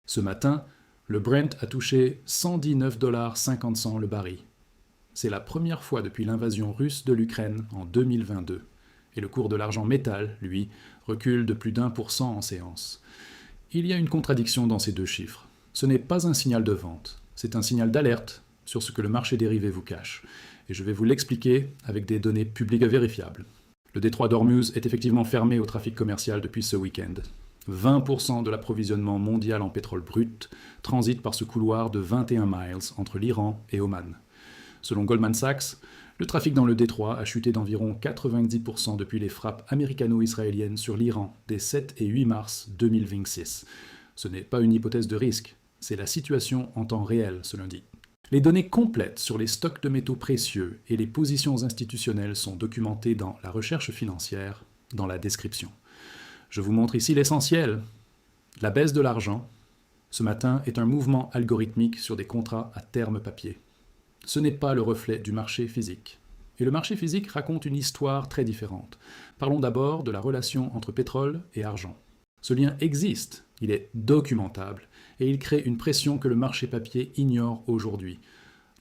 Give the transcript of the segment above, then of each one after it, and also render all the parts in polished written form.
Ce matin, le Brent a touché 119,50 $ le baril. C'est la première fois depuis l'invasion russe de l'Ukraine en 2022. Et le cours de l'argent métal, lui, recule de plus d'1% en séance. Il y a une contradiction dans ces deux chiffres. Ce n'est pas un signal de vente, c'est un signal d'alerte sur ce que le marché dérivé vous cache. Et je vais vous l'expliquer avec des données publiques vérifiables. Le détroit d'Ormuz est effectivement fermé au trafic commercial depuis ce week-end. 20% de l'approvisionnement mondial en pétrole brut transite par ce couloir de 21 miles entre l'Iran et Oman. Selon Goldman Sachs, le trafic dans le détroit a chuté d'environ 90% depuis les frappes américano-israéliennes sur l'Iran des 7 et 8 mars 2026. Ce n'est pas une hypothèse de risque, c'est la situation en temps réel ce lundi. Les données complètes sur les stocks de métaux précieux et les positions institutionnelles sont documentées dans la recherche financière, dans la description. Je vous montre ici l'essentiel. La baisse de l'argent, ce matin, est un mouvement algorithmique sur des contrats à terme papier. Ce n'est pas le reflet du marché physique. Et le marché physique raconte une histoire très différente. Parlons d'abord de la relation entre pétrole et argent. Ce lien existe, il est documentable, et il crée une pression que le marché papier ignore aujourd'hui.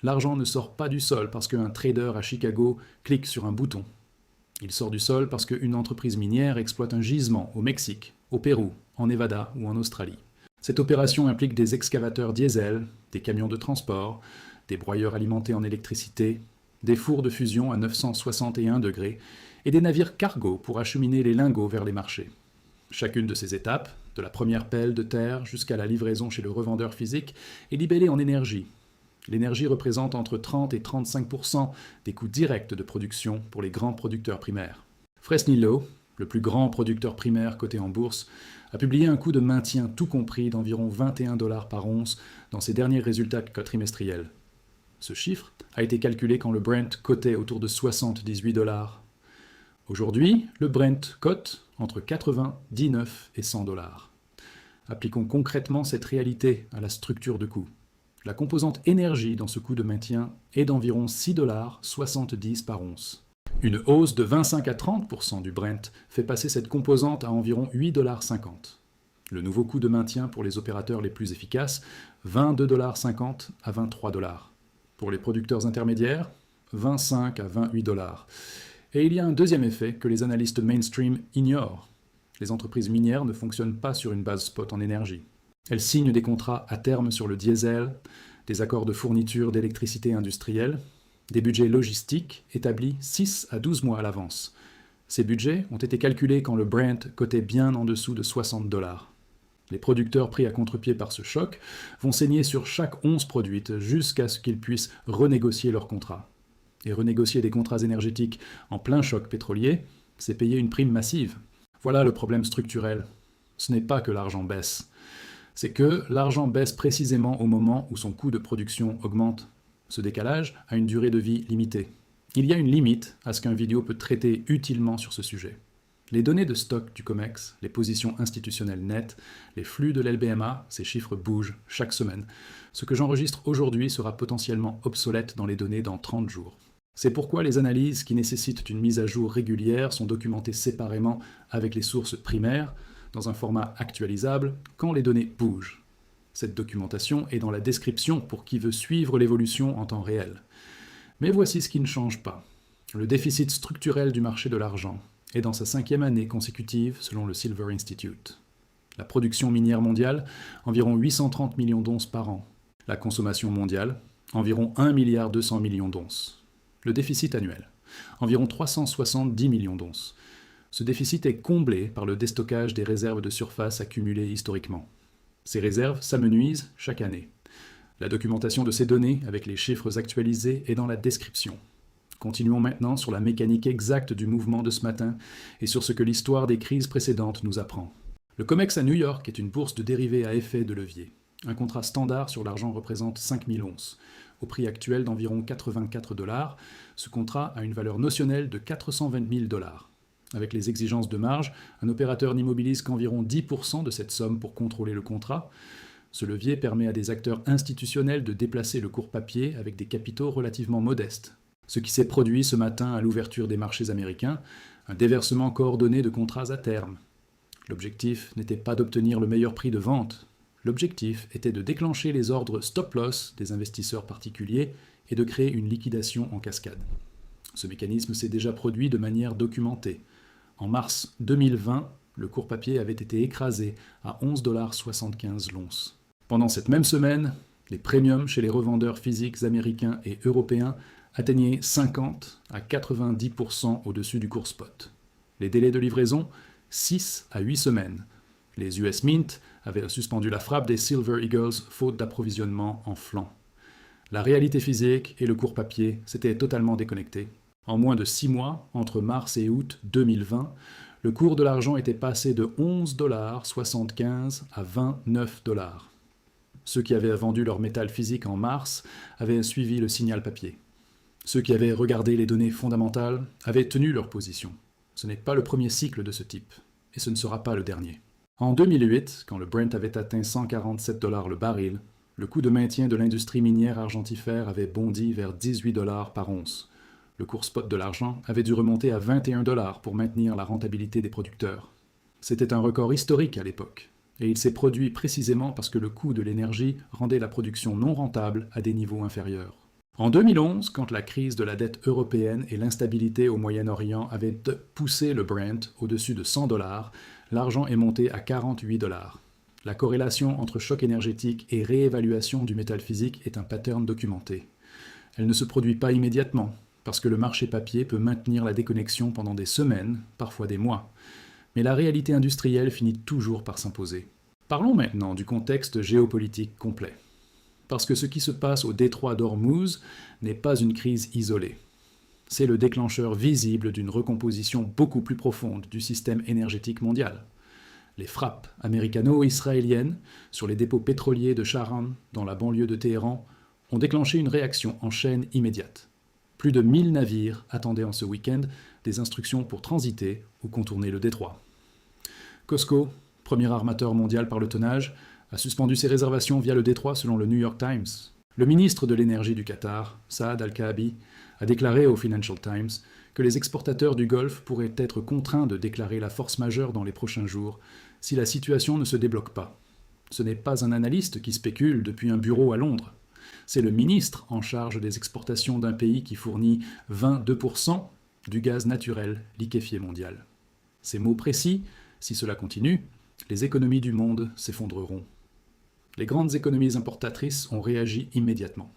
L'argent ne sort pas du sol parce qu'un trader à Chicago clique sur un bouton. Il sort du sol parce qu'une entreprise minière exploite un gisement au Mexique, au Pérou, en Nevada ou en Australie. Cette opération implique des excavateurs diesel, des camions de transport, des broyeurs alimentés en électricité, des fours de fusion à 961 degrés et des navires cargo pour acheminer les lingots vers les marchés. Chacune de ces étapes, de la première pelle de terre jusqu'à la livraison chez le revendeur physique, est libellée en énergie. L'énergie représente entre 30 et 35% des coûts directs de production pour les grands producteurs primaires. Fresnillo, le plus grand producteur primaire coté en bourse, a publié un coût de maintien tout compris d'environ 21 $ par once dans ses derniers résultats trimestriels. Ce chiffre a été calculé quand le Brent cotait autour de 78 $. Aujourd'hui, le Brent cote entre 99 et 100 $. Appliquons concrètement cette réalité à la structure de coût. La composante énergie dans ce coût de maintien est d'environ 6,70 $ par once. Une hausse de 25 à 30% du Brent fait passer cette composante à environ 8,50 $. Le nouveau coût de maintien pour les opérateurs les plus efficaces, 22,50 $ à 23 $. Pour les producteurs intermédiaires, 25 à 28 $. Et il y a un deuxième effet que les analystes mainstream ignorent. Les entreprises minières ne fonctionnent pas sur une base spot en énergie. Elles signent des contrats à terme sur le diesel, des accords de fourniture d'électricité industrielle, des budgets logistiques établis 6 à 12 mois à l'avance. Ces budgets ont été calculés quand le Brent cotait bien en dessous de 60 $. Les producteurs pris à contre-pied par ce choc vont saigner sur chaque once produite jusqu'à ce qu'ils puissent renégocier leurs contrats. Et renégocier des contrats énergétiques en plein choc pétrolier, c'est payer une prime massive. Voilà le problème structurel. Ce n'est pas que l'argent baisse. C'est que l'argent baisse précisément au moment où son coût de production augmente. Ce décalage a une durée de vie limitée. Il y a une limite à ce qu'un vidéo peut traiter utilement sur ce sujet. Les données de stock du COMEX, les positions institutionnelles nettes, les flux de l'LBMA, ces chiffres bougent chaque semaine. Ce que j'enregistre aujourd'hui sera potentiellement obsolète dans les données dans 30 jours. C'est pourquoi les analyses qui nécessitent une mise à jour régulière sont documentées séparément avec les sources primaires, dans un format actualisable, quand les données bougent. Cette documentation est dans la description pour qui veut suivre l'évolution en temps réel. Mais voici ce qui ne change pas. Le déficit structurel du marché de l'argent est dans sa 5e année consécutive selon le Silver Institute. La production minière mondiale, environ 830 millions d'onces par an. La consommation mondiale, environ 1,2 milliard d'onces. Le déficit annuel, environ 370 millions d'onces. Ce déficit est comblé par le déstockage des réserves de surface accumulées historiquement. Ces réserves s'amenuisent chaque année. La documentation de ces données, avec les chiffres actualisés, est dans la description. Continuons maintenant sur la mécanique exacte du mouvement de ce matin et sur ce que l'histoire des crises précédentes nous apprend. Le COMEX à New York est une bourse de dérivés à effet de levier. Un contrat standard sur l'argent représente 5000 onces. Au prix actuel d'environ 84 $, ce contrat a une valeur notionnelle de 420 000 $. Avec les exigences de marge, un opérateur n'immobilise qu'environ 10% de cette somme pour contrôler le contrat. Ce levier permet à des acteurs institutionnels de déplacer le cours papier avec des capitaux relativement modestes. Ce qui s'est produit ce matin à l'ouverture des marchés américains, un déversement coordonné de contrats à terme. L'objectif n'était pas d'obtenir le meilleur prix de vente. L'objectif était de déclencher les ordres stop-loss des investisseurs particuliers et de créer une liquidation en cascade. Ce mécanisme s'est déjà produit de manière documentée. En mars 2020, le cours papier avait été écrasé à 11,75 $ l'once. Pendant cette même semaine, les premiums chez les revendeurs physiques américains et européens atteignaient 50 à 90% au-dessus du cours spot. Les délais de livraison, 6 à 8 semaines. Les US Mint avaient suspendu la frappe des Silver Eagles faute d'approvisionnement en flanc. La réalité physique et le cours papier s'étaient totalement déconnectés. En moins de 6 mois, entre mars et août 2020, le cours de l'argent était passé de 11,75 $ à 29 $. Ceux qui avaient vendu leur métal physique en mars avaient suivi le signal papier. Ceux qui avaient regardé les données fondamentales avaient tenu leur position. Ce n'est pas le premier cycle de ce type, et ce ne sera pas le dernier. En 2008, quand le Brent avait atteint 147 $ le baril, le coût de maintien de l'industrie minière argentifère avait bondi vers 18 $ par once. Le cours spot de l'argent avait dû remonter à 21 $ pour maintenir la rentabilité des producteurs. C'était un record historique à l'époque, et il s'est produit précisément parce que le coût de l'énergie rendait la production non rentable à des niveaux inférieurs. En 2011, quand la crise de la dette européenne et l'instabilité au Moyen-Orient avaient poussé le Brent au-dessus de 100 $, l'argent est monté à 48 $. La corrélation entre choc énergétique et réévaluation du métal physique est un pattern documenté. Elle ne se produit pas immédiatement, parce que le marché papier peut maintenir la déconnexion pendant des semaines, parfois des mois. Mais la réalité industrielle finit toujours par s'imposer. Parlons maintenant du contexte géopolitique complet. Parce que ce qui se passe au détroit d'Ormuz n'est pas une crise isolée. C'est le déclencheur visible d'une recomposition beaucoup plus profonde du système énergétique mondial. Les frappes américano-israéliennes sur les dépôts pétroliers de Shahram, dans la banlieue de Téhéran, ont déclenché une réaction en chaîne immédiate. Plus de 1000 navires attendaient en ce week-end des instructions pour transiter ou contourner le détroit. COSCO, premier armateur mondial par le tonnage, a suspendu ses réservations via le détroit selon le New York Times. Le ministre de l'énergie du Qatar, Saad Al-Kaabi, a déclaré au Financial Times que les exportateurs du Golfe pourraient être contraints de déclarer la force majeure dans les prochains jours si la situation ne se débloque pas. Ce n'est pas un analyste qui spécule depuis un bureau à Londres. C'est le ministre en charge des exportations d'un pays qui fournit 22% du gaz naturel liquéfié mondial. Ces mots précis, si cela continue, les économies du monde s'effondreront. Les grandes économies importatrices ont réagi immédiatement.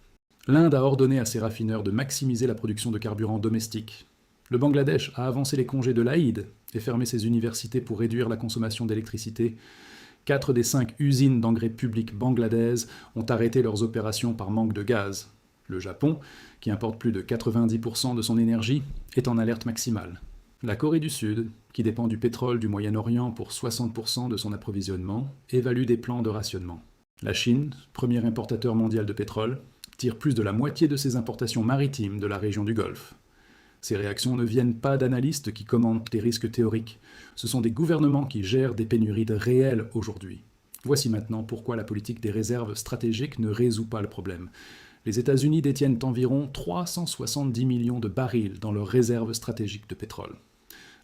L'Inde a ordonné à ses raffineurs de maximiser la production de carburant domestique. Le Bangladesh a avancé les congés de l'Aïd et fermé ses universités pour réduire la consommation d'électricité. 4 des 5 usines d'engrais publics bangladaises ont arrêté leurs opérations par manque de gaz. Le Japon, qui importe plus de 90% de son énergie, est en alerte maximale. La Corée du Sud, qui dépend du pétrole du Moyen-Orient pour 60% de son approvisionnement, évalue des plans de rationnement. La Chine, premier importateur mondial de pétrole, tire plus de la moitié de ses importations maritimes de la région du Golfe. Ces réactions ne viennent pas d'analystes qui commentent des risques théoriques. Ce sont des gouvernements qui gèrent des pénuries réelles aujourd'hui. Voici maintenant pourquoi la politique des réserves stratégiques ne résout pas le problème. Les États-Unis détiennent environ 370 millions de barils dans leurs réserves stratégiques de pétrole.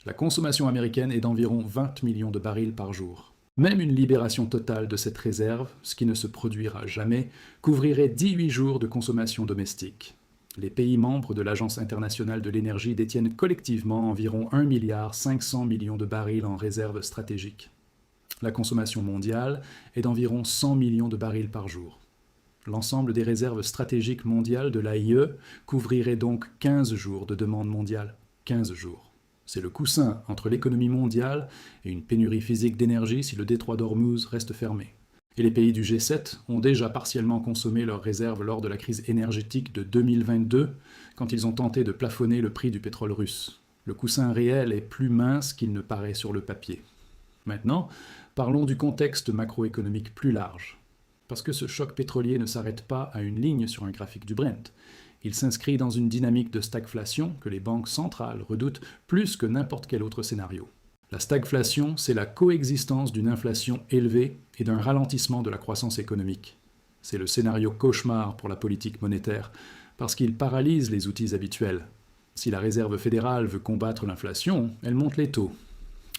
La consommation américaine est d'environ 20 millions de barils par jour. Même une libération totale de cette réserve, ce qui ne se produira jamais, couvrirait 18 jours de consommation domestique. Les pays membres de l'Agence internationale de l'énergie détiennent collectivement environ 1,5 milliard de barils en réserve stratégiques. La consommation mondiale est d'environ 100 millions de barils par jour. L'ensemble des réserves stratégiques mondiales de l'AIE couvrirait donc 15 jours de demande mondiale. 15 jours. C'est le coussin entre l'économie mondiale et une pénurie physique d'énergie si le détroit d'Ormuz reste fermé. Et les pays du G7 ont déjà partiellement consommé leurs réserves lors de la crise énergétique de 2022, quand ils ont tenté de plafonner le prix du pétrole russe. Le coussin réel est plus mince qu'il ne paraît sur le papier. Maintenant, parlons du contexte macroéconomique plus large. Parce que ce choc pétrolier ne s'arrête pas à une ligne sur un graphique du Brent. Il s'inscrit dans une dynamique de stagflation que les banques centrales redoutent plus que n'importe quel autre scénario. La stagflation, c'est la coexistence d'une inflation élevée et d'un ralentissement de la croissance économique. C'est le scénario cauchemar pour la politique monétaire, parce qu'il paralyse les outils habituels. Si la Réserve fédérale veut combattre l'inflation, elle monte les taux.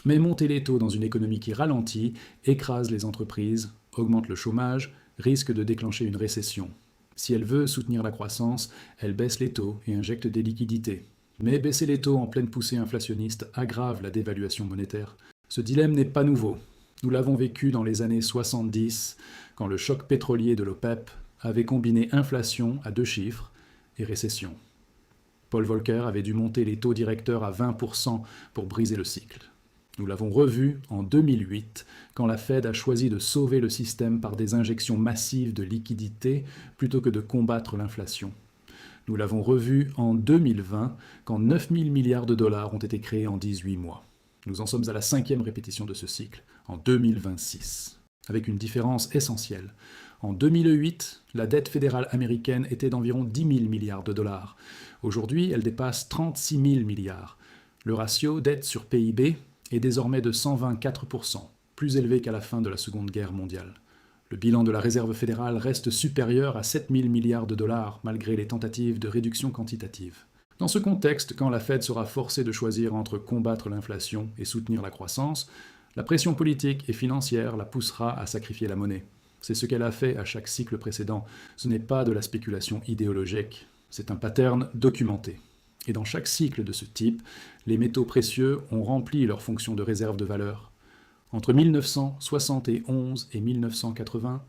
Mais monter les taux dans une économie qui ralentit, écrase les entreprises, augmente le chômage, risque de déclencher une récession. Si elle veut soutenir la croissance, elle baisse les taux et injecte des liquidités. Mais baisser les taux en pleine poussée inflationniste aggrave la dévaluation monétaire. Ce dilemme n'est pas nouveau. Nous l'avons vécu dans les années 70, quand le choc pétrolier de l'OPEP avait combiné inflation à 2 chiffres et récession. Paul Volcker avait dû monter les taux directeurs à 20% pour briser le cycle. Nous l'avons revu en 2008, quand la Fed a choisi de sauver le système par des injections massives de liquidités plutôt que de combattre l'inflation. Nous l'avons revu en 2020, quand 9 000 milliards de dollars ont été créés en 18 mois. Nous en sommes à la 5e répétition de ce cycle, en 2026, avec une différence essentielle. En 2008, la dette fédérale américaine était d'environ 10 000 milliards de dollars. Aujourd'hui, elle dépasse 36 000 milliards. Le ratio dette sur PIB est désormais de 124%, plus élevé qu'à la fin de la Seconde Guerre mondiale. Le bilan de la Réserve fédérale reste supérieur à 7 000 milliards de dollars, malgré les tentatives de réduction quantitative. Dans ce contexte, quand la Fed sera forcée de choisir entre combattre l'inflation et soutenir la croissance, la pression politique et financière la poussera à sacrifier la monnaie. C'est ce qu'elle a fait à chaque cycle précédent. Ce n'est pas de la spéculation idéologique, c'est un pattern documenté. Et dans chaque cycle de ce type, les métaux précieux ont rempli leur fonction de réserve de valeur. Entre 1971 et 1980,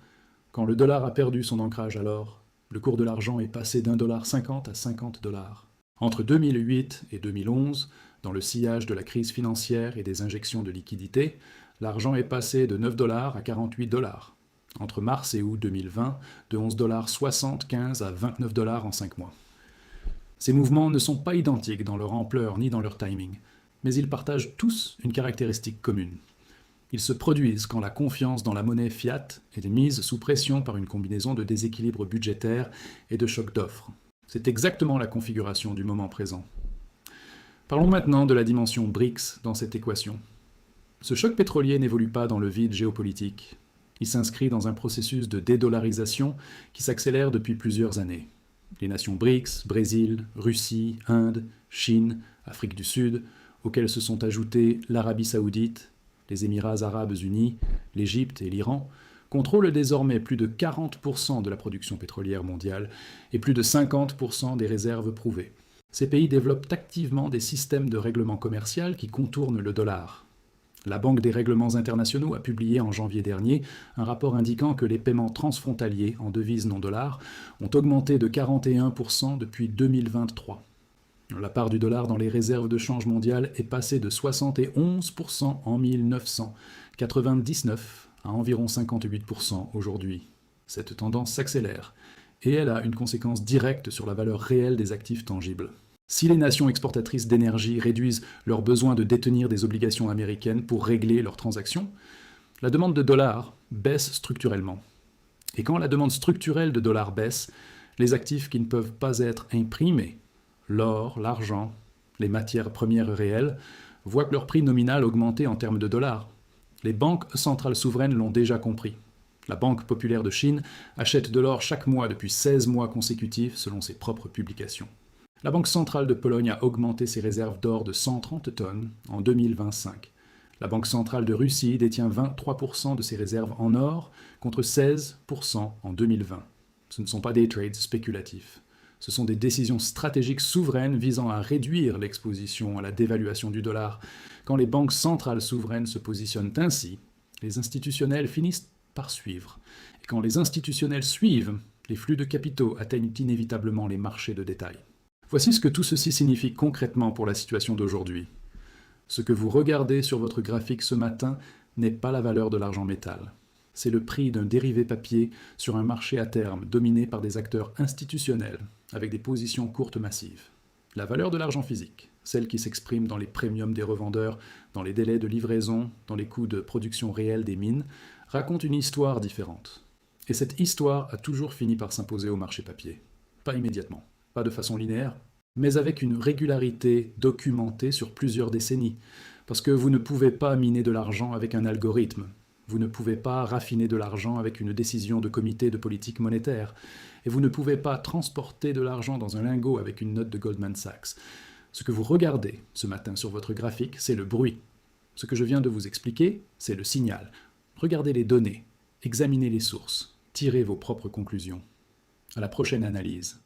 quand le dollar a perdu son ancrage à l'or, le cours de l'argent est passé d'1,50 $ à 50 $. Entre 2008 et 2011, dans le sillage de la crise financière et des injections de liquidités, l'argent est passé de 9 $ à 48 $. Entre mars et août 2020, de 11,75 $ à 29 $ en 5 mois. Ces mouvements ne sont pas identiques dans leur ampleur ni dans leur timing, mais ils partagent tous une caractéristique commune. Ils se produisent quand la confiance dans la monnaie fiat est mise sous pression par une combinaison de déséquilibres budgétaires et de chocs d'offres. C'est exactement la configuration du moment présent. Parlons maintenant de la dimension BRICS dans cette équation. Ce choc pétrolier n'évolue pas dans le vide géopolitique. Il s'inscrit dans un processus de dédollarisation qui s'accélère depuis plusieurs années. Les nations BRICS, Brésil, Russie, Inde, Chine, Afrique du Sud, auxquelles se sont ajoutés l'Arabie saoudite, les Émirats arabes unis, l'Égypte et l'Iran, contrôlent désormais plus de 40% de la production pétrolière mondiale et plus de 50% des réserves prouvées. Ces pays développent activement des systèmes de règlement commercial qui contournent le dollar. La Banque des règlements internationaux a publié en janvier dernier un rapport indiquant que les paiements transfrontaliers en devises non dollars ont augmenté de 41% depuis 2023. La part du dollar dans les réserves de change mondiales est passée de 71% en 1999 à environ 58% aujourd'hui. Cette tendance s'accélère et elle a une conséquence directe sur la valeur réelle des actifs tangibles. Si les nations exportatrices d'énergie réduisent leur besoin de détenir des obligations américaines pour régler leurs transactions, la demande de dollars baisse structurellement. Et quand la demande structurelle de dollars baisse, les actifs qui ne peuvent pas être imprimés, l'or, l'argent, les matières premières réelles, voient que leur prix nominal augmenter en termes de dollars. Les banques centrales souveraines l'ont déjà compris. La Banque populaire de Chine achète de l'or chaque mois depuis 16 mois consécutifs selon ses propres publications. La Banque centrale de Pologne a augmenté ses réserves d'or de 130 tonnes en 2025. La Banque centrale de Russie détient 23% de ses réserves en or contre 16% en 2020. Ce ne sont pas des trades spéculatifs. Ce sont des décisions stratégiques souveraines visant à réduire l'exposition à la dévaluation du dollar. Quand les banques centrales souveraines se positionnent ainsi, les institutionnels finissent par suivre. Et quand les institutionnels suivent, les flux de capitaux atteignent inévitablement les marchés de détail. Voici ce que tout ceci signifie concrètement pour la situation d'aujourd'hui. Ce que vous regardez sur votre graphique ce matin n'est pas la valeur de l'argent métal. C'est le prix d'un dérivé papier sur un marché à terme dominé par des acteurs institutionnels avec des positions courtes massives. La valeur de l'argent physique, celle qui s'exprime dans les premiums des revendeurs, dans les délais de livraison, dans les coûts de production réels des mines, raconte une histoire différente. Et cette histoire a toujours fini par s'imposer au marché papier. Pas immédiatement, pas de façon linéaire, mais avec une régularité documentée sur plusieurs décennies. Parce que vous ne pouvez pas miner de l'argent avec un algorithme. Vous ne pouvez pas raffiner de l'argent avec une décision de comité de politique monétaire. Et vous ne pouvez pas transporter de l'argent dans un lingot avec une note de Goldman Sachs. Ce que vous regardez ce matin sur votre graphique, c'est le bruit. Ce que je viens de vous expliquer, c'est le signal. Regardez les données, examinez les sources, tirez vos propres conclusions. À la prochaine analyse.